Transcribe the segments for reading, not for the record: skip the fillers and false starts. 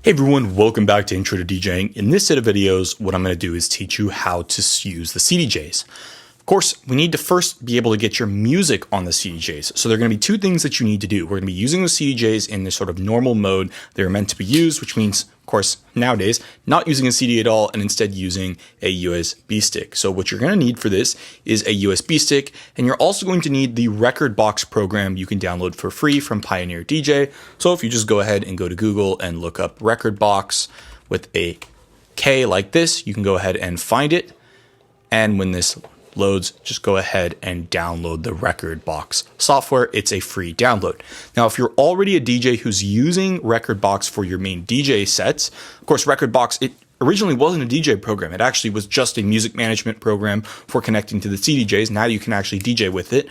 Hey everyone, welcome back to Intro to DJing. In this set of videos, what I'm going to do is teach you how to use the CDJs. Of course, we need to first be able to get your music on the CDJs. So there are going to be two things that you need to do. We're going to be using the CDJs in this sort of normal mode they're meant to be used, which means, of course, nowadays, not using a CD at all and instead using a USB stick. So what you're going to need for this is a USB stick, and you're also going to need the Rekordbox program you can download for free from Pioneer DJ. So if you just go ahead and go to Google and look up Rekordbox with a K like this, you can go ahead and find it. And when this loads, just go ahead and download the Rekordbox software. It's a free download. Now, if you're already a DJ who's using Rekordbox for your main DJ sets, of course, Rekordbox, it originally wasn't a DJ program. It actually was just a music management program for connecting to the CDJs. Now you can actually DJ with it.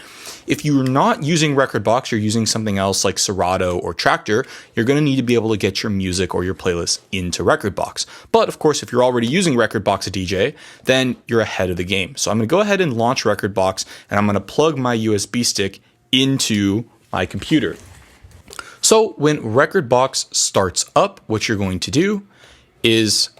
If you're not using Rekordbox, you're using something else like Serato or Traktor, you're going to need to be able to get your music or your playlist into Rekordbox. But of course, if you're already using Rekordbox a DJ, then you're ahead of the game. So I'm going to go ahead and launch Rekordbox, and I'm going to plug my USB stick into my computer. So when Rekordbox starts up, what you're going to do is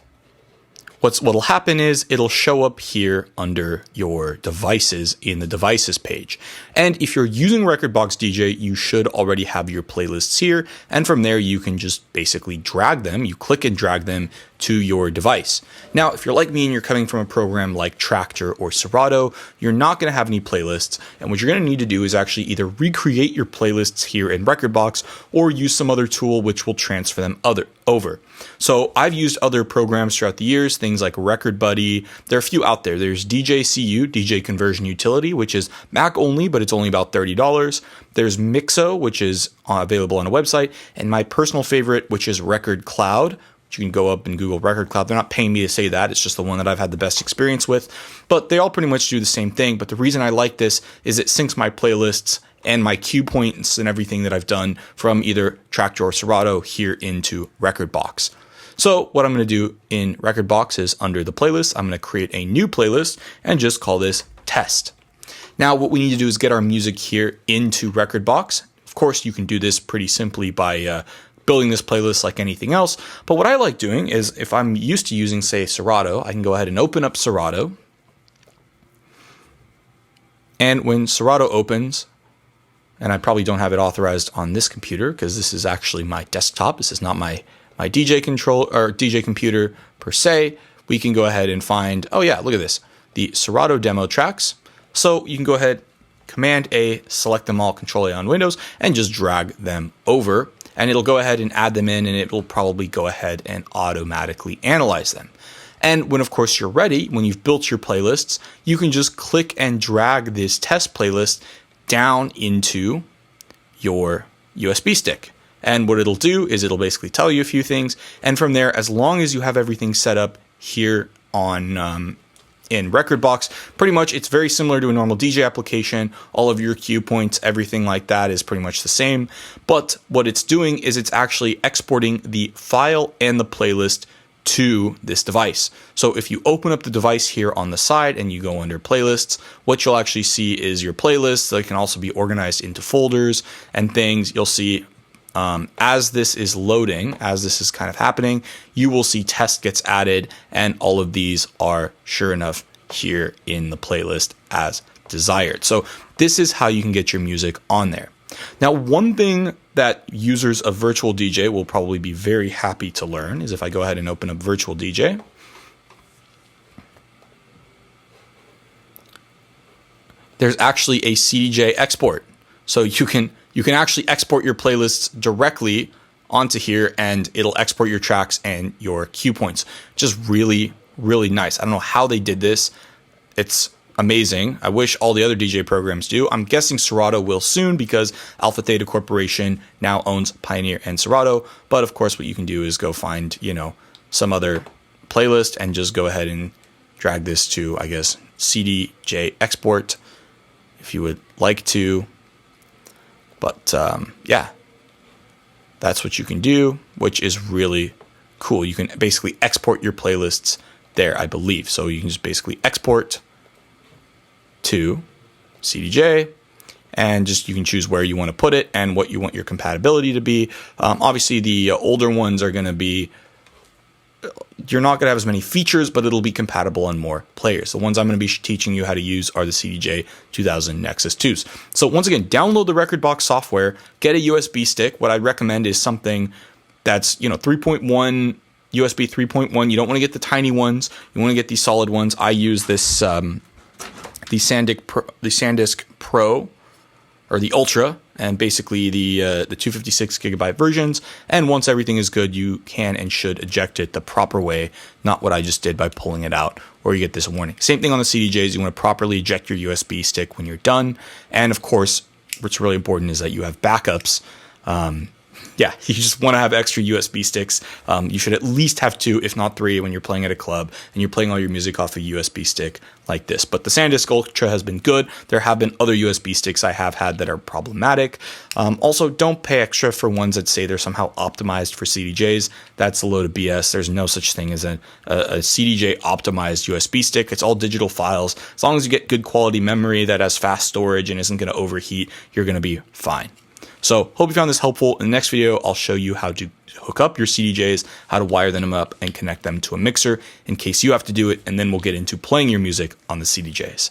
what'll happen is it'll show up here under your devices in the devices page. And if you're using Rekordbox DJ, you should already have your playlists here. And from there, you can just basically drag them. You click and drag them to your device. Now, if you're like me and you're coming from a program like Traktor or Serato, you're not going to have any playlists. And what you're going to need to do is actually either recreate your playlists here in Rekordbox or use some other tool which will transfer them over. So I've used other programs throughout the years, things like Record Buddy. There are a few out there. There's DJCU, DJ Conversion Utility, which is Mac only, but it's only about $30. There's Mixo, which is available on a website. And my personal favorite, which is Record Cloud. You can go up and Google Record Cloud. They're not paying me to say that. It's just the one that I've had the best experience with. But they all pretty much do the same thing. But the reason I like this is it syncs my playlists and my cue points and everything that I've done from either Traktor or Serato here into Rekordbox. So what I'm going to do in Rekordbox is under the playlist, I'm going to create a new playlist and just call this Test. Now what we need to do is get our music here into Rekordbox. Of course, you can do this pretty simply by building this playlist like anything else. But what I like doing is if I'm used to using, say, Serato, I can go ahead and open up Serato. And when Serato opens, and I probably don't have it authorized on this computer because this is actually my desktop. This is not my DJ control or DJ computer per se. We can go ahead and find, oh yeah, look at this, the Serato demo tracks. So you can go ahead, Command A, select them all, Control A on Windows, and just drag them over. And it'll go ahead and add them in, and it will probably go ahead and automatically analyze them. And when, of course, you're ready, when you've built your playlists, you can just click and drag this test playlist down into your USB stick. And what it'll do is it'll basically tell you a few things. And from there, as long as you have everything set up here on in Rekordbox, pretty much it's very similar to a normal DJ application. All of your cue points, everything like that is pretty much the same. But what it's doing is it's actually exporting the file and the playlist to this device. So if you open up the device here on the side and you go under playlists, what you'll actually see is your playlists. They can also be organized into folders and things. You'll see as this is loading, as this is kind of happening, you will see test gets added, and all of these are sure enough here in the playlist as desired. So this is how you can get your music on there. Now, one thing that users of Virtual DJ will probably be very happy to learn is if I go ahead and open up Virtual DJ. There's actually a CDJ export. So you can actually export your playlists directly onto here, and it'll export your tracks and your cue points. Just really, really nice. I don't know how they did this. It's amazing. I wish all the other DJ programs do. I'm guessing Serato will soon because Alpha Theta Corporation now owns Pioneer and Serato. But of course, what you can do is go find, some other playlist and just go ahead and drag this to, I guess, CDJ export if you would like to. But yeah, that's what you can do, which is really cool. You can basically export your playlists there, I believe. So you can just basically export to CDJ, and just you can choose where you want to put it and what you want your compatibility to be. Obviously, the older ones are going to be, you're not going to have as many features, but it'll be compatible on more players. The ones I'm going to be teaching you how to use are the CDJ3000 Nexus 2s. So once again, download the Rekordbox software, get a USB stick. What I'd recommend is something that's 3.1, USB 3.1. You don't want to get the tiny ones. You want to get these solid ones. I use this the SanDisk Pro, or the Ultra, and basically the 256 gigabyte versions. And once everything is good, you can and should eject it the proper way, not what I just did by pulling it out, or you get this warning. Same thing on the CDJs. You want to properly eject your USB stick when you're done. And of course, what's really important is that you have backups. Yeah, you just want to have extra USB sticks. You should at least have 2, if not 3, when you're playing at a club and you're playing all your music off a USB stick like this. But the SanDisk Ultra has been good. There have been other USB sticks I have had that are problematic. Also, don't pay extra for ones that say they're somehow optimized for CDJs. That's a load of BS. There's no such thing as a CDJ optimized USB stick. It's all digital files. As long as you get good quality memory that has fast storage and isn't going to overheat, you're going to be fine. So hope you found this helpful. In the next video, I'll show you how to hook up your CDJs, how to wire them up and connect them to a mixer in case you have to do it, and then we'll get into playing your music on the CDJs.